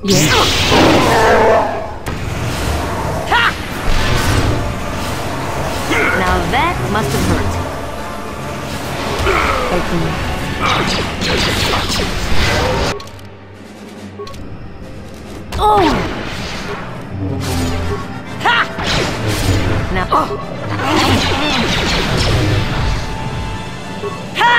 Yes. Ha! Now that must have hurt. Open. Oh! Ha! Now. Oh. Ha!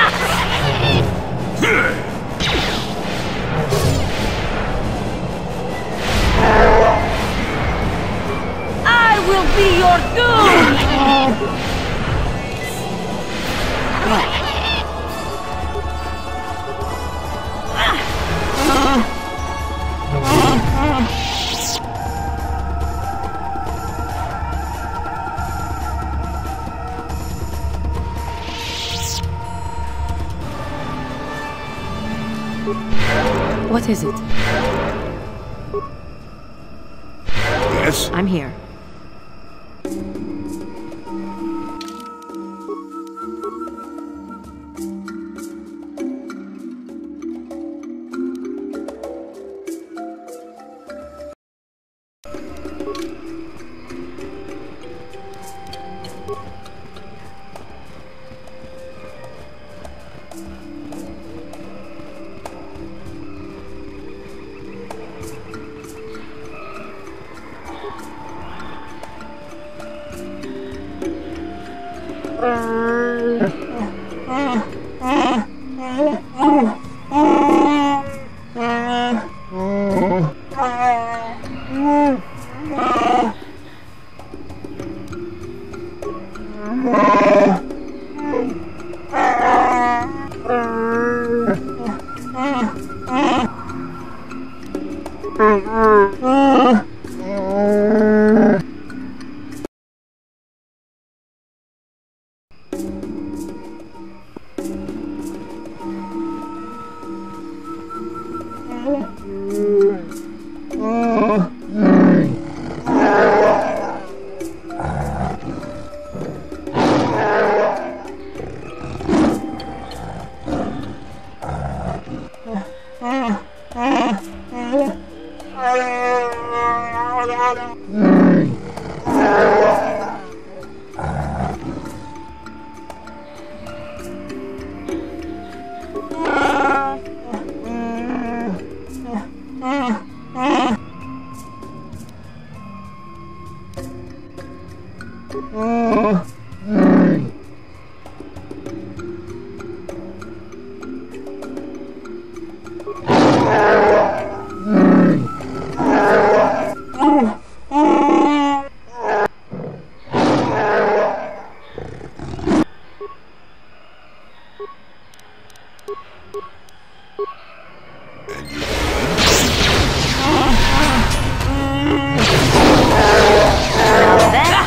I will be your doom! What? What is it? Yes? I'm here.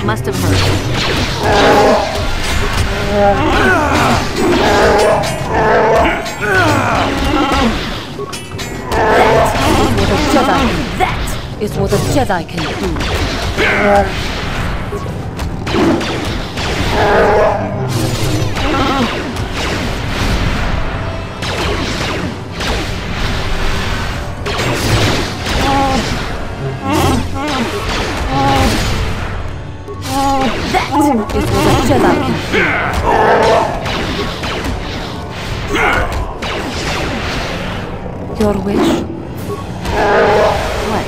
Must have hurt. That is what a Jedi can do. That is what a Jedi can do. Your wish? What?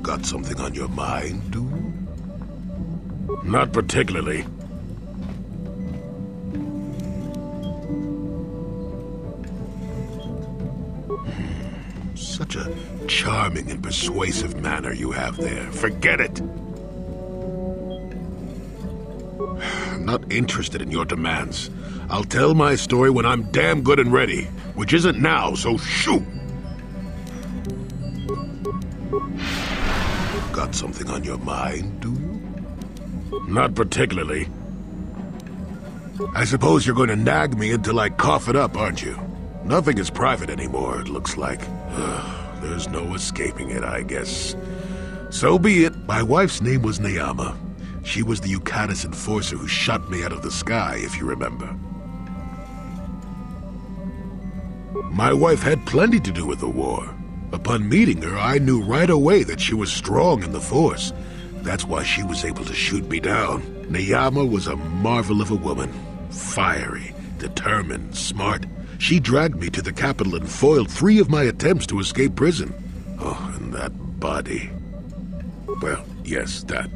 Got something on your mind, dude? Not particularly. Such a charming and persuasive manner you have there. Forget it. I'm not interested in your demands. I'll tell my story when I'm damn good and ready, which isn't now, so shoot! Got something on your mind, do you? Not particularly. I suppose you're going to nag me until I cough it up, aren't you? Nothing is private anymore, it looks like. There's no escaping it, I guess. So be it. My wife's name was Neyama. She was the Yukatas enforcer who shot me out of the sky, if you remember. My wife had plenty to do with the war. Upon meeting her, I knew right away that she was strong in the Force. That's why she was able to shoot me down. Neyama was a marvel of a woman. Fiery, determined, smart. She dragged me to the capital and foiled 3 of my attempts to escape prison. Oh, and that body. Well, yes, that.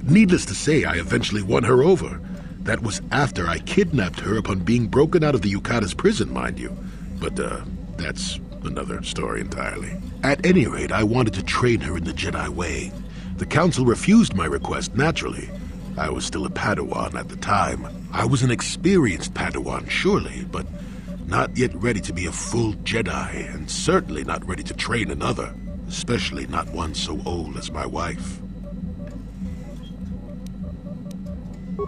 Needless to say, I eventually won her over. That was after I kidnapped her upon being broken out of the Yukata's prison, mind you. But, that's another story entirely. At any rate, I wanted to train her in the Jedi way. The Council refused my request, naturally. I was still a Padawan at the time. I was an experienced Padawan, surely, but Not yet ready to be a full Jedi, and certainly not ready to train another, especially not one so old as my wife.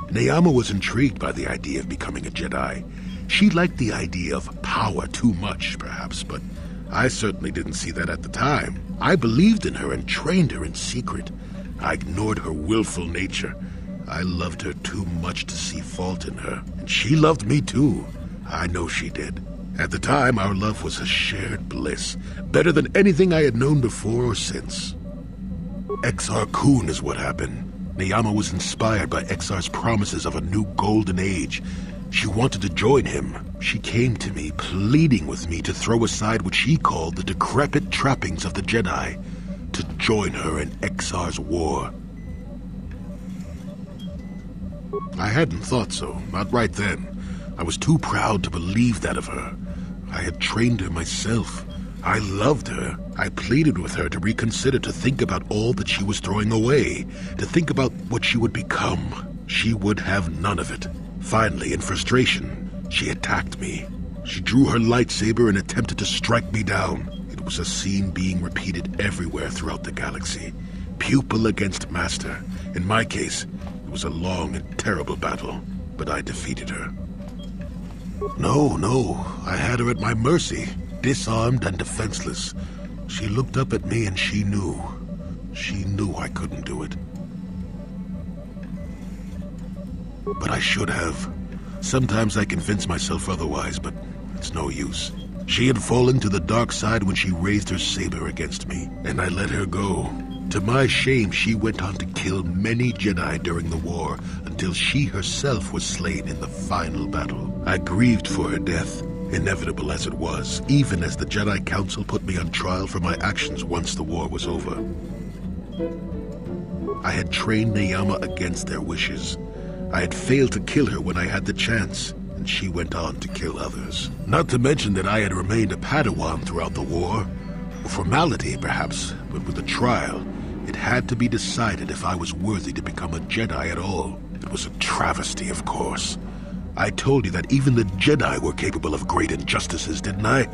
Neyama was intrigued by the idea of becoming a Jedi. She liked the idea of power too much, perhaps, but I certainly didn't see that at the time. I believed in her and trained her in secret. I ignored her willful nature. I loved her too much to see fault in her, and she loved me too. I know she did. At the time, our love was a shared bliss, better than anything I had known before or since. Exar Kun is what happened. Neyama was inspired by Exar's promises of a new golden age. She wanted to join him. She came to me, pleading with me to throw aside what she called the decrepit trappings of the Jedi, to join her in Exar's war. I hadn't thought so, not right then. I was too proud to believe that of her. I had trained her myself. I loved her. I pleaded with her to reconsider, to think about all that she was throwing away, to think about what she would become. She would have none of it. Finally, in frustration, she attacked me. She drew her lightsaber and attempted to strike me down. It was a scene being repeated everywhere throughout the galaxy. Pupil against master. In my case, it was a long and terrible battle, but I defeated her. No, I had her at my mercy, disarmed and defenseless. She looked up at me and she knew I couldn't do it. But I should have. Sometimes I convince myself otherwise, but it's no use. She had fallen to the dark side when she raised her saber against me, and I let her go. To my shame, she went on to kill many Jedi during the war, until she herself was slain in the final battle. I grieved for her death, inevitable as it was, even as the Jedi Council put me on trial for my actions once the war was over. I had trained Neyama against their wishes. I had failed to kill her when I had the chance, and she went on to kill others. Not to mention that I had remained a Padawan throughout the war. A formality, perhaps, but with a trial, it had to be decided if I was worthy to become a Jedi at all. It was a travesty, of course. I told you that even the Jedi were capable of great injustices, didn't I?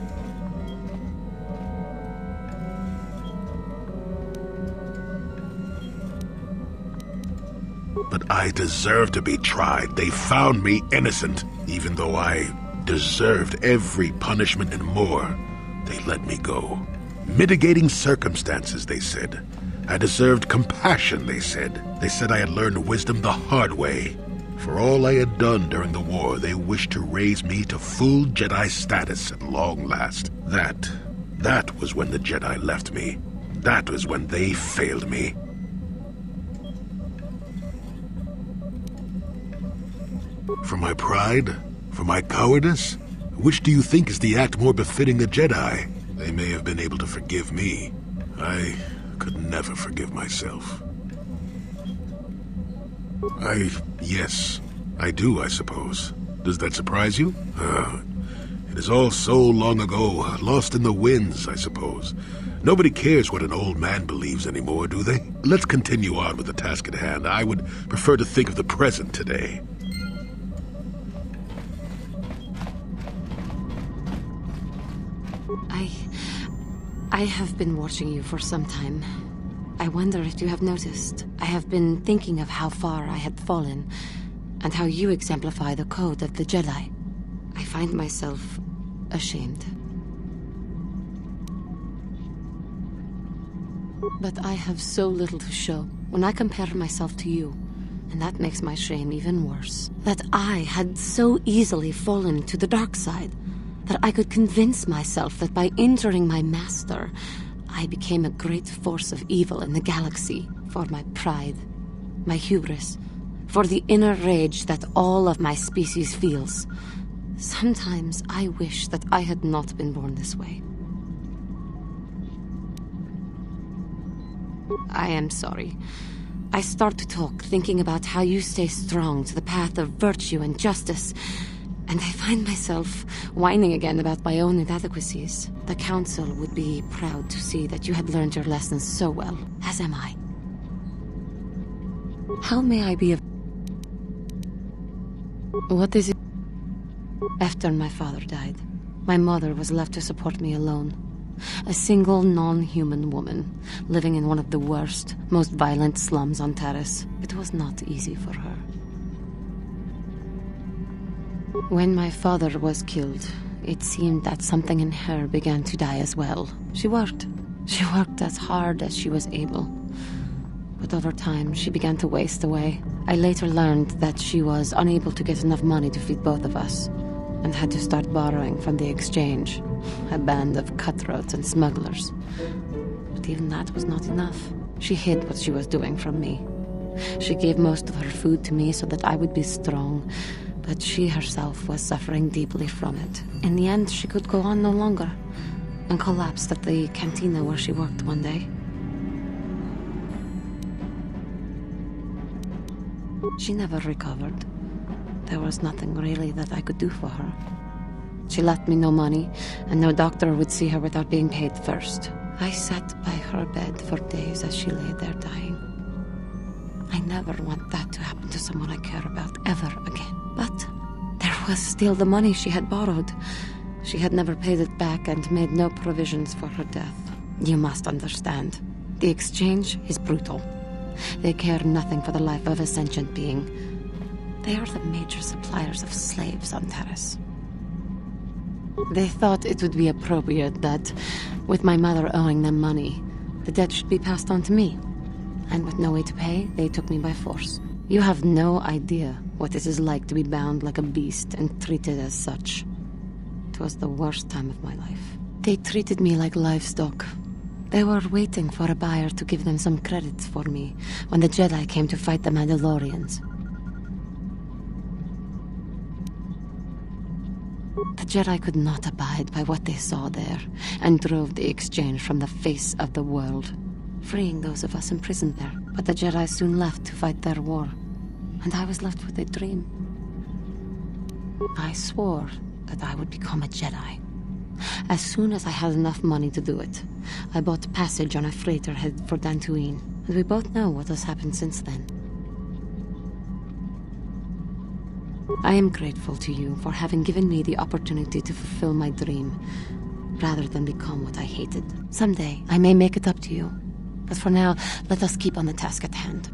But I deserved to be tried. They found me innocent. Even though I deserved every punishment and more, they let me go. Mitigating circumstances, they said. I deserved compassion, they said. They said I had learned wisdom the hard way. For all I had done during the war, they wished to raise me to full Jedi status at long last. That was when the Jedi left me. That was when they failed me. For my pride? For my cowardice? Which do you think is the act more befitting a Jedi? They may have been able to forgive me. I could never forgive myself. Yes, I do, I suppose. Does that surprise you? It is all so long ago, lost in the winds, I suppose. Nobody cares what an old man believes anymore, do they? Let's continue on with the task at hand. I would prefer to think of the present today. I have been watching you for some time. I wonder if you have noticed. I have been thinking of how far I had fallen, and how you exemplify the code of the Jedi. I find myself ashamed. But I have so little to show when I compare myself to you, and that makes my shame even worse. That I had so easily fallen to the dark side, that I could convince myself that by injuring my master, I became a great force of evil in the galaxy for my pride, my hubris, for the inner rage that all of my species feels. Sometimes I wish that I had not been born this way. I am sorry. I start to talk thinking about how you stay strong to the path of virtue and justice, and I find myself whining again about my own inadequacies. The Council would be proud to see that you had learned your lessons so well, as am I. How may I be of... What is it? After my father died, my mother was left to support me alone. A single non-human woman, living in one of the worst, most violent slums on Terrace. It was not easy for her. When my father was killed, it seemed that something in her began to die as well. She worked. She worked as hard as she was able. But over time, she began to waste away. I later learned that she was unable to get enough money to feed both of us, and had to start borrowing from the exchange, a band of cutthroats and smugglers. But even that was not enough. She hid what she was doing from me. She gave most of her food to me so that I would be strong, but she herself was suffering deeply from it. In the end, she could go on no longer, and collapsed at the cantina where she worked one day. She never recovered. There was nothing really that I could do for her. She left me no money, and no doctor would see her without being paid first. I sat by her bed for days as she lay there dying. I never want that to happen to someone I care about ever again. But there was still the money she had borrowed. She had never paid it back and made no provisions for her death. You must understand. The exchange is brutal. They care nothing for the life of a sentient being. They are the major suppliers of slaves on Terrace. They thought it would be appropriate that, with my mother owing them money, the debt should be passed on to me. And with no way to pay, they took me by force. You have no idea what it is like to be bound like a beast and treated as such. It was the worst time of my life. They treated me like livestock. They were waiting for a buyer to give them some credits for me when the Jedi came to fight the Mandalorians. The Jedi could not abide by what they saw there, and drove the exchange from the face of the world, freeing those of us imprisoned there. But the Jedi soon left to fight their war, and I was left with a dream. I swore that I would become a Jedi. As soon as I had enough money to do it, I bought passage on a freighter headed for Dantooine, and we both know what has happened since then. I am grateful to you for having given me the opportunity to fulfill my dream, rather than become what I hated. Someday, I may make it up to you. But for now, let us keep on the task at hand.